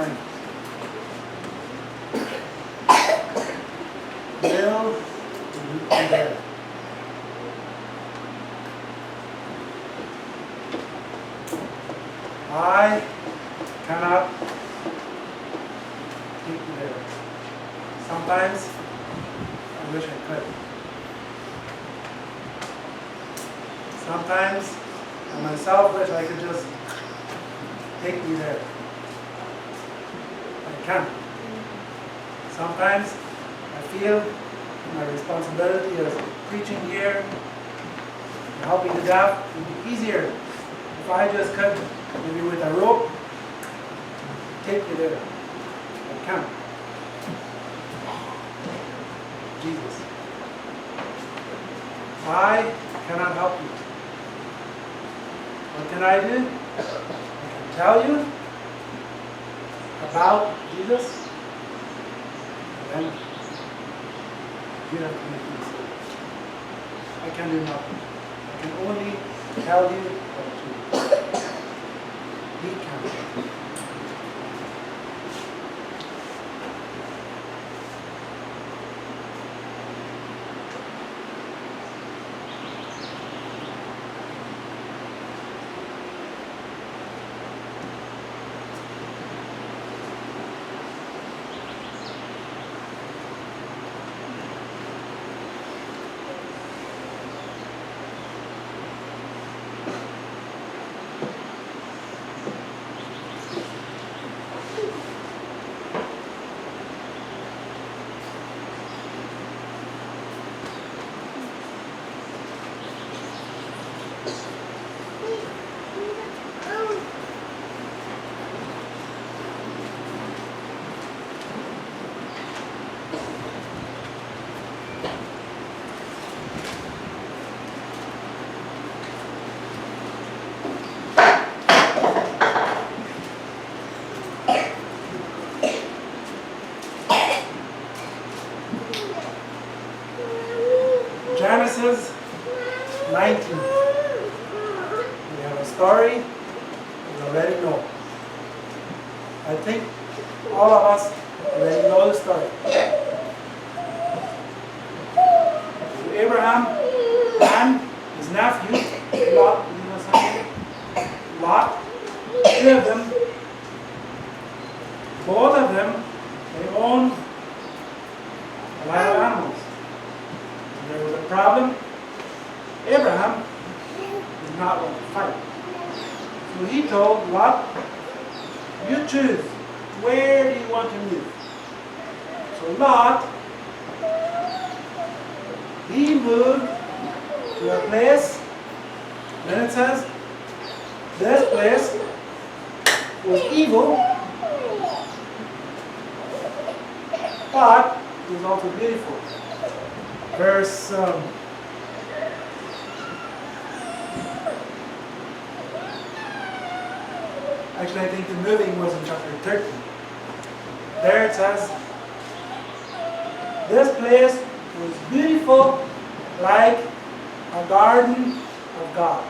morning. Will you be there? I cannot take you there. Sometimes I wish I could. Sometimes I myself wish I could just take you there. I can't. Sometimes I feel my responsibility as preaching here and helping the deaf would be easier if I just could, maybe with a rope, take you there. I can't. Jesus. I cannot help you. What can I do? I can tell you about Jesus, and then you have to make the decision. I can do nothing. I can only tell you what to do. He can. Genesis 19. We have a story we already know. I think all of us already know the story. Abraham and his nephew, Lot, you know something? Lot, two of them, both of them, they owned a lot of animals. There was a problem. Abraham did not want to fight. So he told Lot, you choose. Where do you want to move? So Lot, he moved to a place, then it says, this place was evil, but it was also beautiful. Verse actually I think the moving was in chapter 13. There it says, this place was beautiful like a garden of God.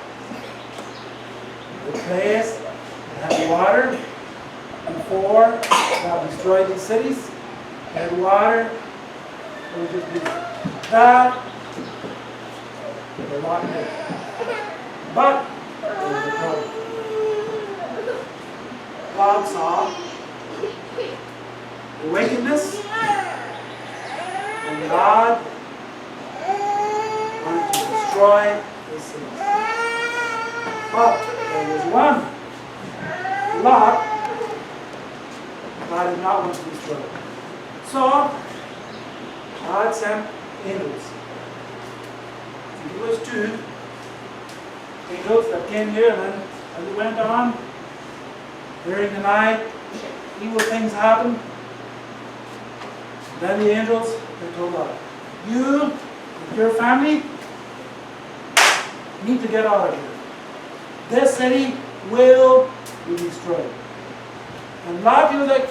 The place that had water before God destroyed these cities. It had water. It was just beautiful. That was a lot more. But there was a problem. God saw the wickedness, and God wanted to destroy the cities. But there was one Lot God did not want to destroy it. So God sent angels. It was two angels that came here, and then as it went on, during the night, evil things happened. Then the angels, they told God, you, with your family, need to get out of here. This city will be destroyed. And Lot, he was like,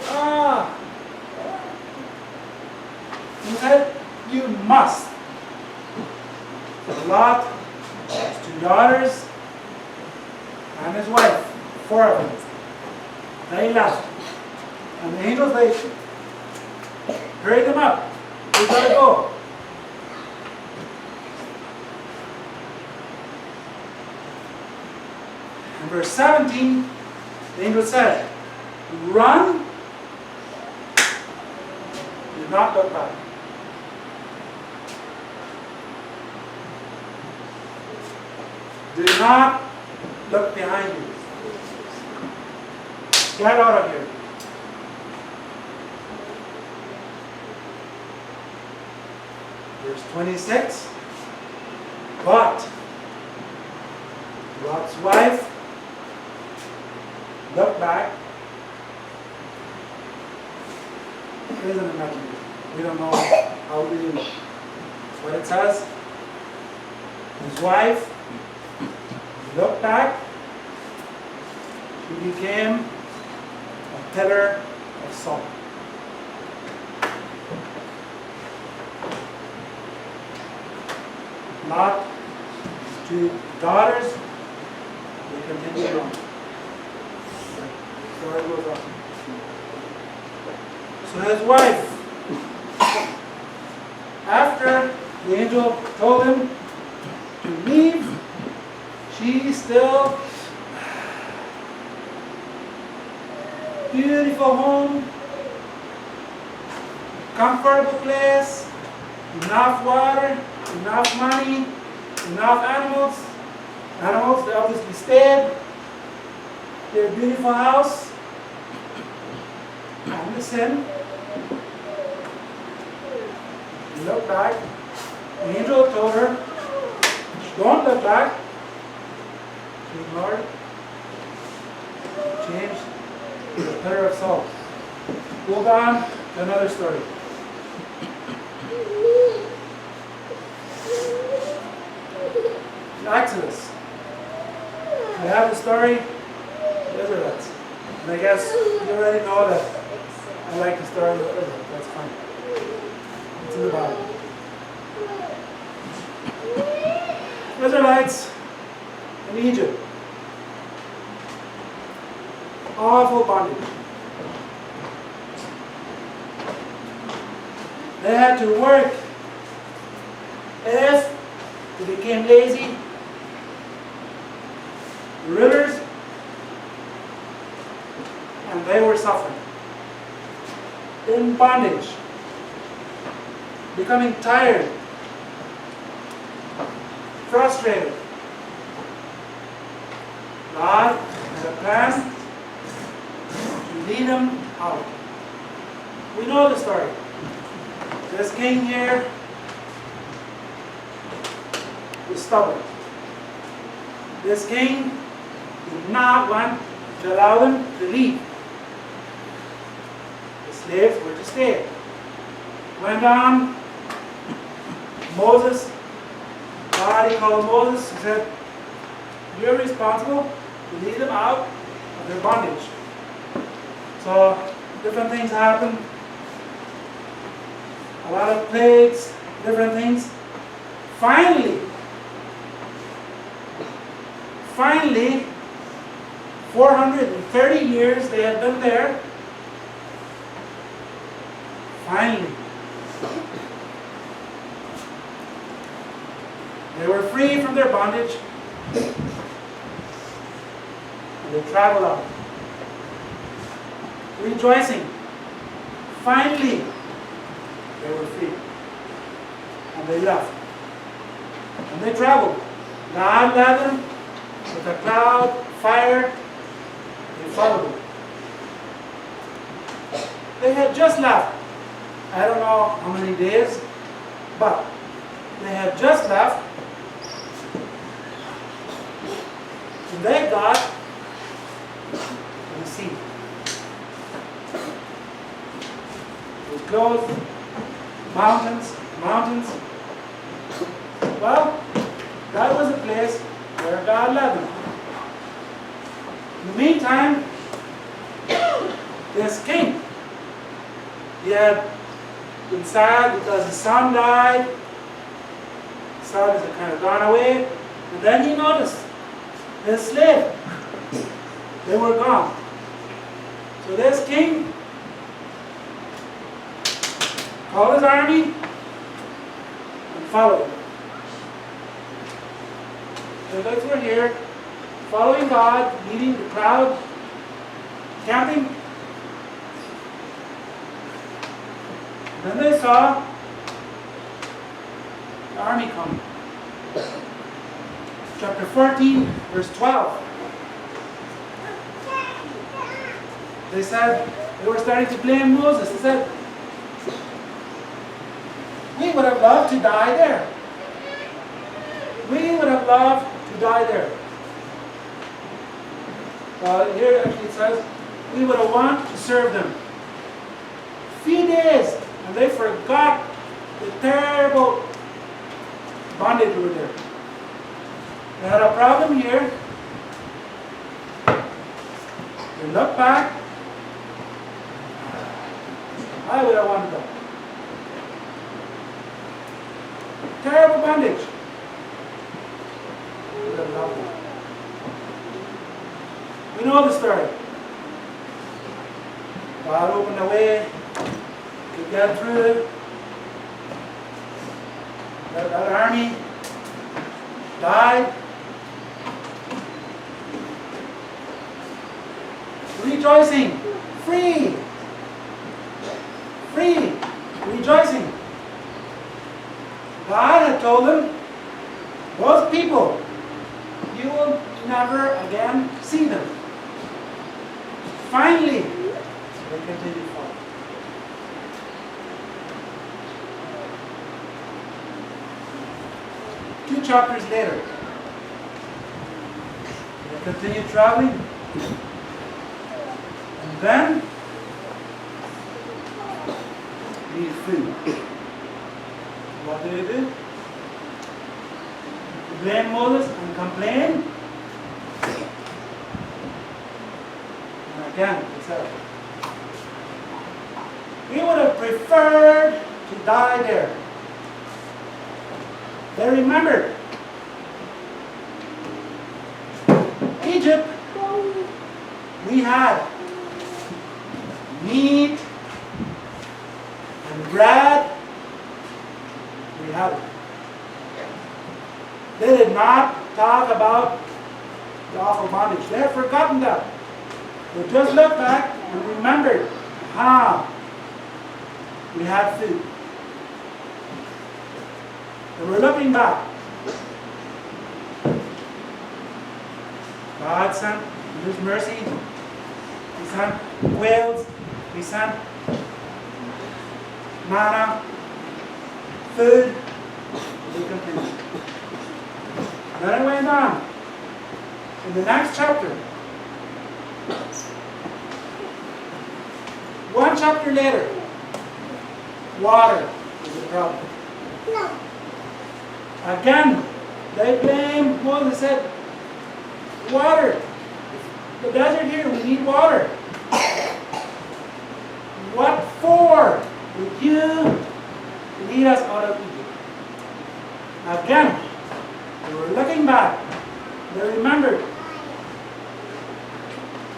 He said, you must. So Lot, his two daughters, and his wife, 4 of them, they left. And the angels, they hurry them up. We gotta go. In verse 17, the angel said, run, do not look back. Do not look behind you. Get out of here. Verse 26. But Lot's wife looked back. It isn't imaginary. We don't know how we do it. But it says, his wife looked back. She became a pillar of salt. Lot, his two daughters, they continued on. The story goes on. So his wife, after the angel told him to leave, she still, beautiful home, comfortable place, enough water, enough money, enough animals. Animals, they obviously stayed. Their beautiful house. And listen. Look back. The angel told her, don't look back. She ignored it. Changed to a pillar of salt. Moved on to another story. In Exodus, we have the story of the Israelites. And I guess you already know that I like the story of the Israelites. That's fine. It's in the Bible. Israelites in Egypt. Awful bondage. They had to work. If they became lazy, rivers, and they were suffering. In bondage. Becoming tired. Frustrated. God had a plan to lead them out. We know the story. This king here was stubborn. This king did not want to allow them to leave. The slaves were to stay. Went on. Moses, God, he called Moses, he said, you're responsible to lead them out of their bondage. So, different things happened. A lot of plagues, different things. Finally, 430 years they had been there. Finally, they were free from their bondage. And they traveled out, rejoicing. Finally, they were free. And they left. And they traveled. God led them with a cloud, fire. They followed them. They had just left. I don't know how many days, but they had just left. And they got to the sea. It was closed. Mountains. Well, that was a place where God led them. In the meantime, this king, he had been sad because his son died. His son had kind of gone away. And then he noticed his slave, they were gone. So this king, called his army, and followed him. The Israelites were here, following God, leading the crowd, camping. Then they saw the army coming. Chapter 14, verse 12. They said, they were starting to blame Moses. They said, we would have loved to die there. We would have loved to die there. Here actually it says, we would have wanted to serve them. Few days, and they forgot the terrible bondage over there. They had a problem here. They look back. I would have wanted that. Terrible bondage. We would have loved it. We know the story. God opened the way to get through. That army died. Rejoicing, free, rejoicing. God had told them, those people, you will never again see them. Finally, they continued forward. Two chapters later, they continued traveling. And then, need food. What do? They blame Moses and complain. And again, they said, we would have preferred to die there. They remembered Egypt. We had meat and bread. We had it. They did not talk about the awful bondage. They had forgotten that. They just looked back and remembered, we had food. They were looking back. God sent His mercy. He sent quails. He sent manna, food. They continued. Then it went on. In the next chapter, one chapter later, water is a problem. No. Again, they blame Moses, said, water. The desert here, we need water. What for would you lead us out of Egypt? Again, they were looking back. They remembered.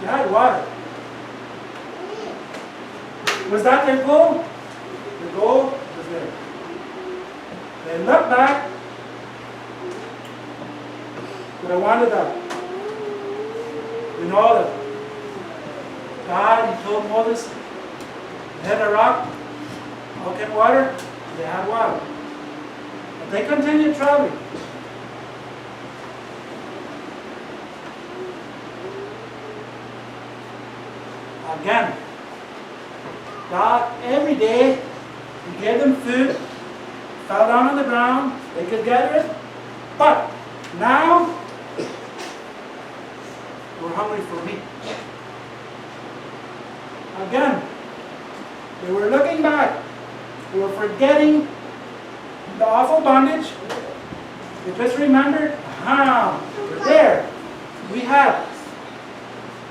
They had water. Was that their goal? The goal was there. They looked back. But I wanted that. We know that God, He told Moses, hit a rock, I'll get water. They had water. But they continued traveling. Again, God, every day, He gave them food, fell down on the ground, they could gather it, but now, we're hungry for meat. Again, they were looking back. They were forgetting the awful bondage. They just remembered, we're there. We had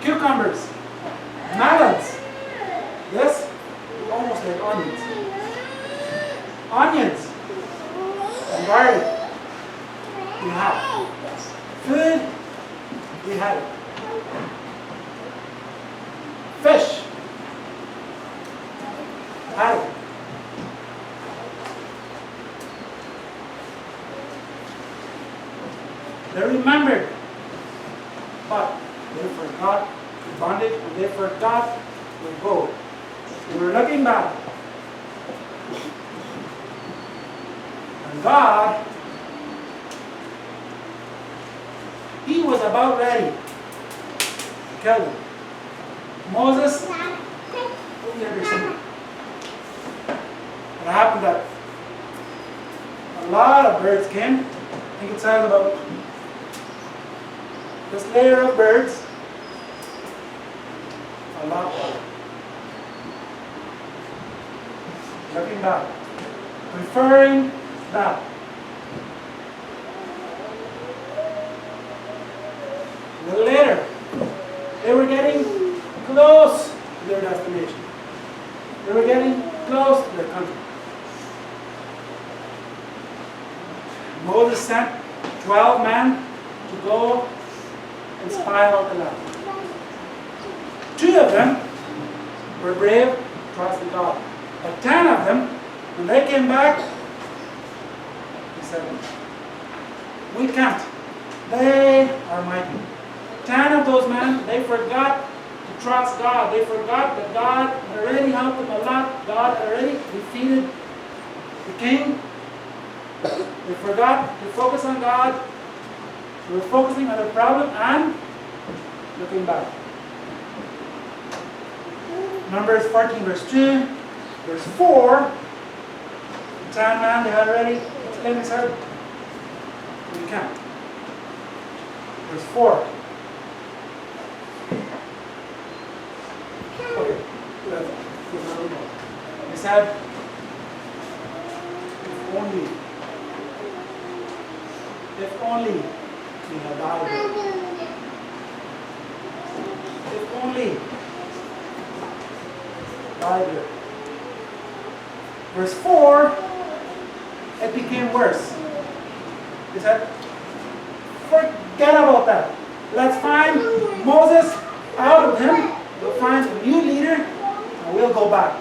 cucumbers, melons. This is almost like onions. Onions and garlic. We had food. We had it. Fish. Had it. They remembered, but they forgot the bondage and they forgot the gold. They were looking back. And God, He was about ready to kill them. Moses, what happened that a lot of birds came. I think it says about this layer of birds, a lot more. Looking back, referring back. A little later, they were getting close to their destination. They were getting close to their country. Moses sent 12 men to go and spy out the land. 2 of them were brave, trusted God. But 10 of them, when they came back, he said, we can't. They are mighty. 10 of those men, they forgot to trust God. They forgot that God had already helped them a lot. God had already defeated the king. They forgot to focus on God. They were focusing on the problem and looking back. Numbers 14 verse 2, verse 4. The 10 men, they had already exclaimed and said, we can't. Verse 4. Okay, he said, if only we had died there. If only died there. Verse 4, it became worse. He said, forget about that. Let's find Moses out of him. We'll find a new leader and we'll go back.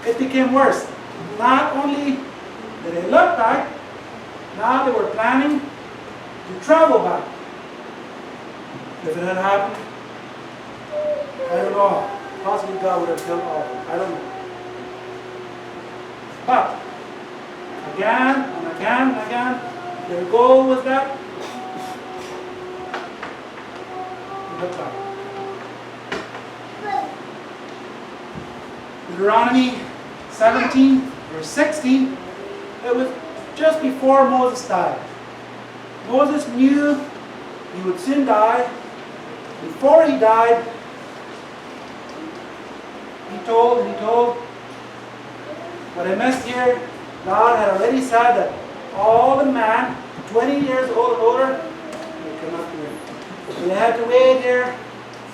It became worse. Not only did they look back, now they were planning to travel back. If it had happened, I don't know. Possibly God would have killed all of them. I don't know. But again and again and again, their goal was that to look back. Deuteronomy 17, verse 16, it was just before Moses died. Moses knew he would soon die. Before he died, he told, what I missed here, God had already said that all the men, 20 years old and older, they could not do it. They had to wait here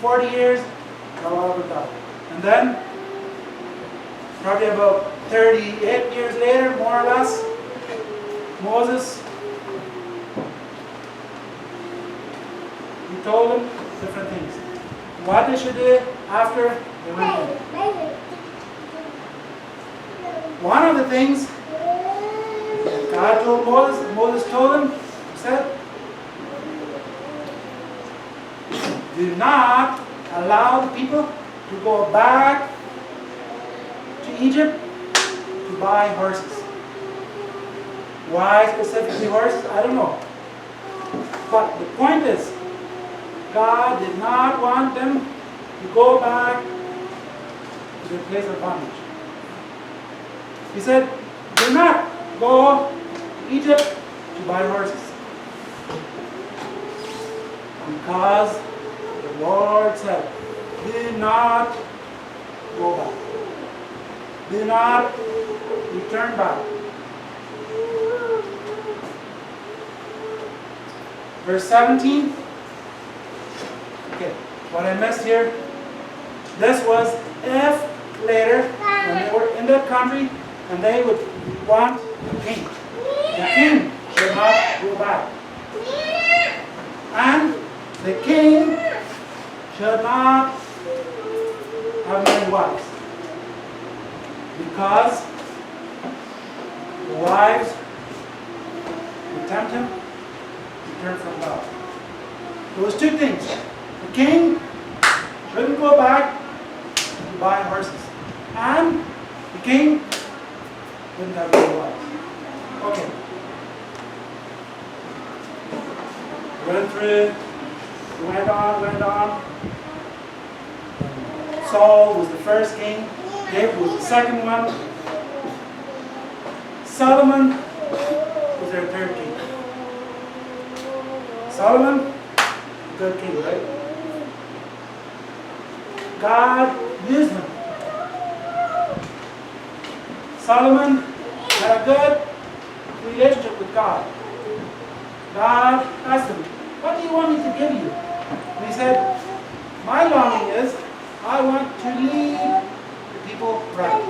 40 years, God would die. And then, probably about 38 years later, more or less, Moses, he told them different things. What they should do after they went home. One of the things God told Moses told him, he said, do not allow the people to go back to Egypt to buy horses. Why specifically horses? I don't know. But the point is, God did not want them to go back to their place of bondage. He said, do not go to Egypt to buy horses. Because the Lord said, do not go back. Do not return back. Verse 17. Okay, what I missed here, this was if later, when they were in that country, and they would want a king. The king should not go back. And the king should not have many wives. Because the wives would tempt him, turn from God. There was two things. The king shouldn't go back and buy horses. And the king wouldn't have any wives. Okay. Went through, went on. Saul was the first king. David was the second one. Solomon was their third king. Solomon, a good king, right? God used him. Solomon had a good relationship with God. God asked him, "What do you want me to give you?" And he said, "My longing is, I want to lead the people right."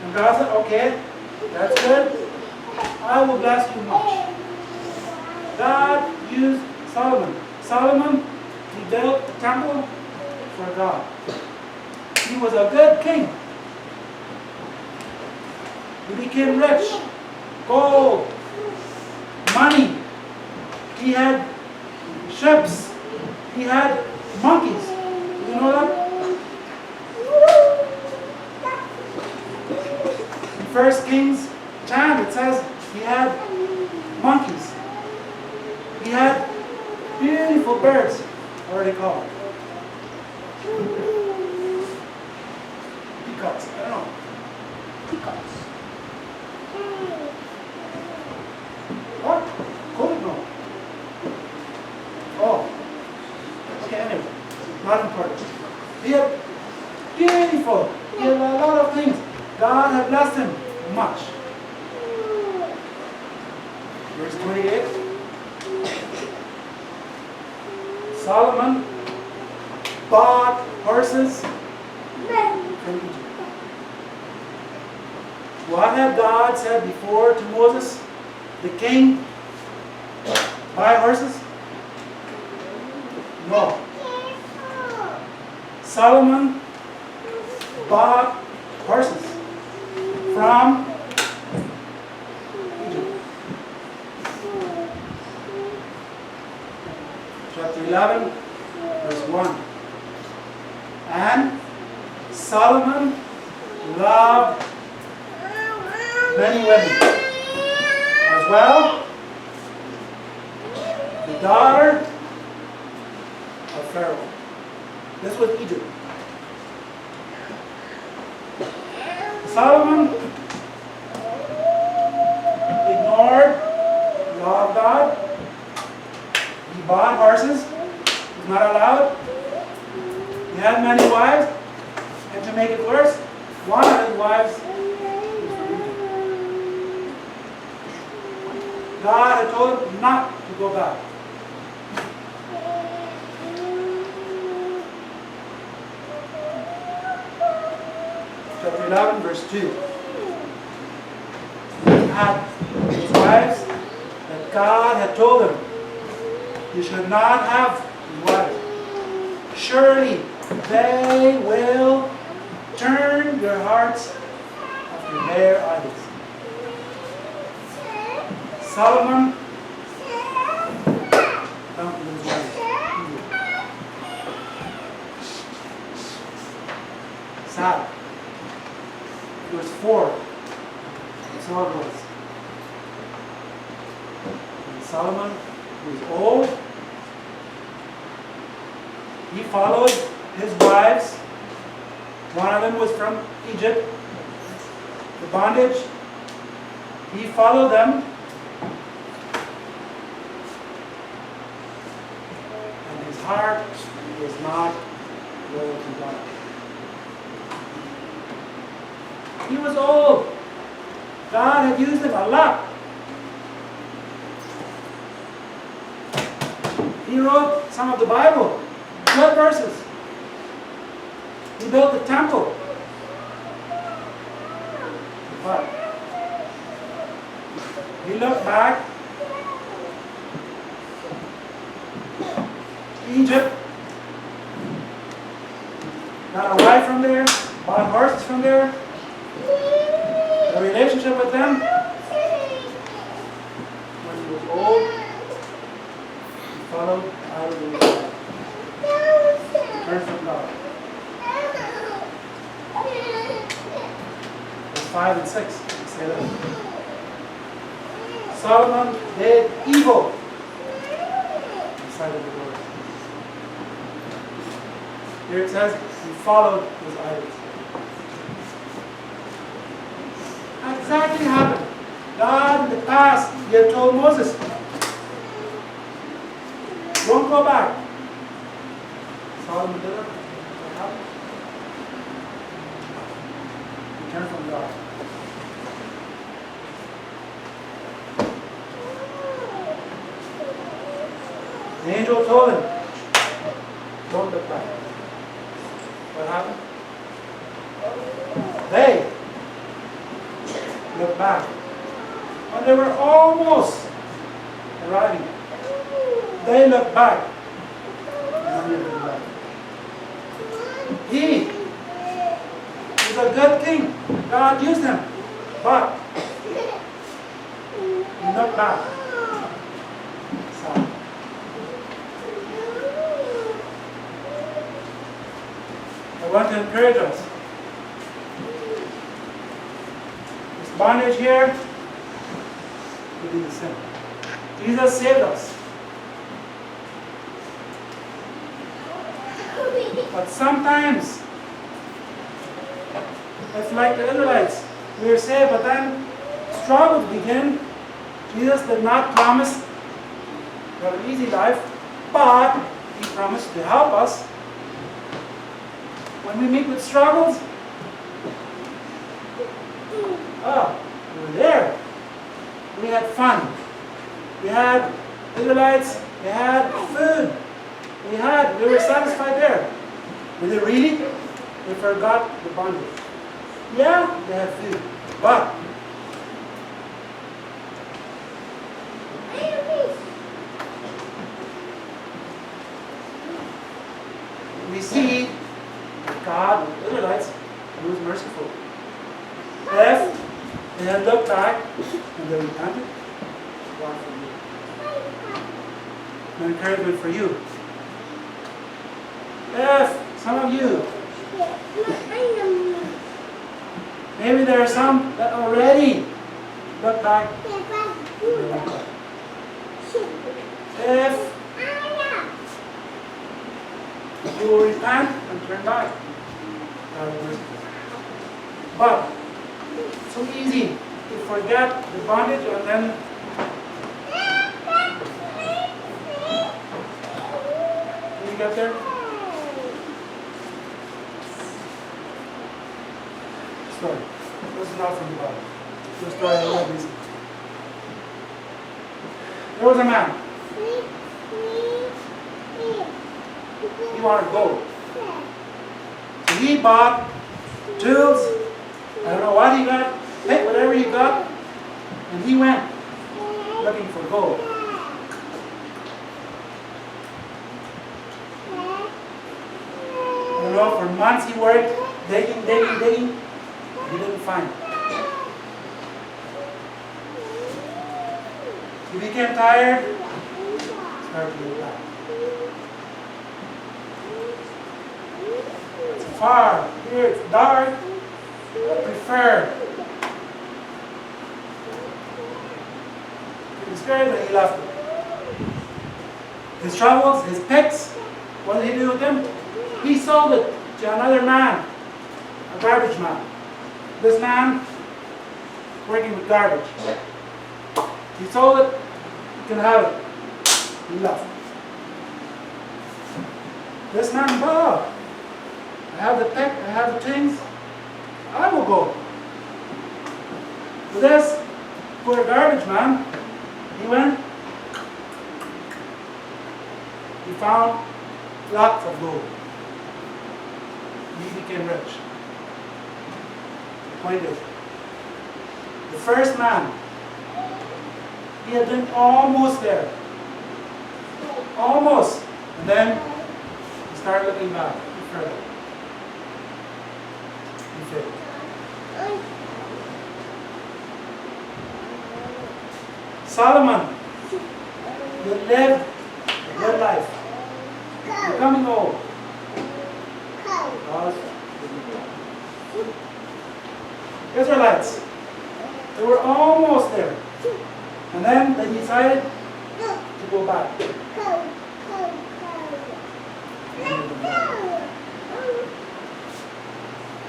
And God said, "Okay, that's good. I will bless you much." God used Solomon. Solomon, he built the temple for God. He was a good king. He became rich. Gold, money. He had ships. He had monkeys. You know that? In 1 Kings 10, it says he had monkeys. He had beautiful birds. What are they called? Peacocks. I don't know. Peacocks. What? Cool? No. Oh. Okay, anyway. Not important. He had beautiful. He had a lot of things. God had blessed him much. Verse 28. Solomon bought horses from Egypt. What had God said before to Moses? The king buy horses? No. Solomon bought horses from Egypt. Chapter 11, verse 1. And Solomon loved many women. As well, the daughter of Pharaoh. This was Egypt. Solomon ignored the law of God. He bought horses. He was not allowed. He had many wives. And to make it worse, one of his wives was from Egypt. God had told him not to go back. Chapter 11, verse 2. He had his wives that God had told him, "You should not have wives. Surely they will turn your hearts after their idols." Solomon found his wives. Sad. Verse 4. That's how it was. And Solomon was old. He followed his wives. One of them was from Egypt, the bondage. He followed them. And his heart was not loyal to God. He was old. God had used him a lot. He wrote some of the Bible, 12 verses. He built the temple. But he looked back. Egypt. Got a wife from there. Bought horses from there. A relationship with them. When he was old, follow idols. Turn from God. Verse 5 and 6. Say that. Solomon did evil in the sight of the Lord. Here it says he followed his idols. Exactly happened. God in the past, he had told Moses, don't go back. Solomon did it. What happened? He turned from God. The angel told him, don't look back. What happened? They looked back. When they were almost arriving, they looked back. And then they looked back. He is a good king. God used him. But he looked back. So, I want to encourage us. This bondage here will be the same. Jesus saved us. But sometimes, it's like the Israelites. We are saved, but then struggles begin. Jesus did not promise an easy life, but he promised to help us. When we meet with struggles, we were there. We had fun. We had Israelites, they had food. We were satisfied there. Did they really? They forgot the bondage. Yeah, they had food. But we see that God, with the Israelites, he was merciful. If they had looked back and they repented, God forgive. An encouragement for you. If some of you, maybe there are some that already look back, if you will repent and turn back, God will mercy. But so easy to forget the bondage and then can you get there? Story. This is not from the Bible. This story I read recently. There was a man. He wanted gold. So he bought tools. I don't know what he got. Pick whatever he got. And he went looking for gold. I don't know, for months he worked, digging. He didn't find it. He became tired, started to go back. It's far, here it's dark. I prefer. He was scared that he left it. His troubles, his picks, what did he do with them? He sold it to another man, a garbage man. This man working with garbage. He sold it, you can have it. He left. This man, wow, I have the pick, I have the things, I will go. But this poor garbage man, he went, he found lots of gold. He became rich. The point is, the first man, he had been almost there. Almost. And then he started looking back further. He failed. Solomon, he lived good life. Becoming old. God's Israelites, they were almost there. And then they decided to go back.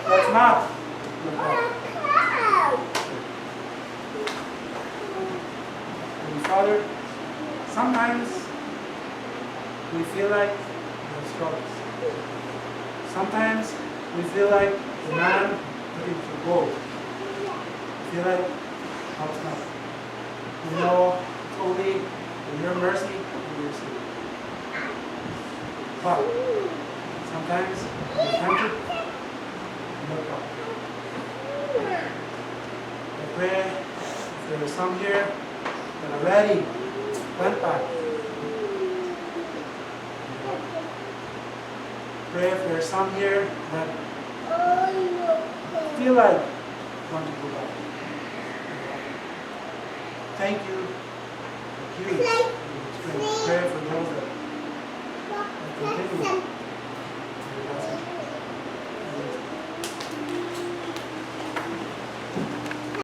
That's not the God. And Father, sometimes we feel like we have struggles. Sometimes we feel like the man looking for gold. We feel like, oh, it's not. We know it's only in your mercy we receive. But sometimes we're tempted and look up. I pray if there are some here that already went back. Pray if there are some here that feel like want to go back. Thank you for hearing. Pray for those that continue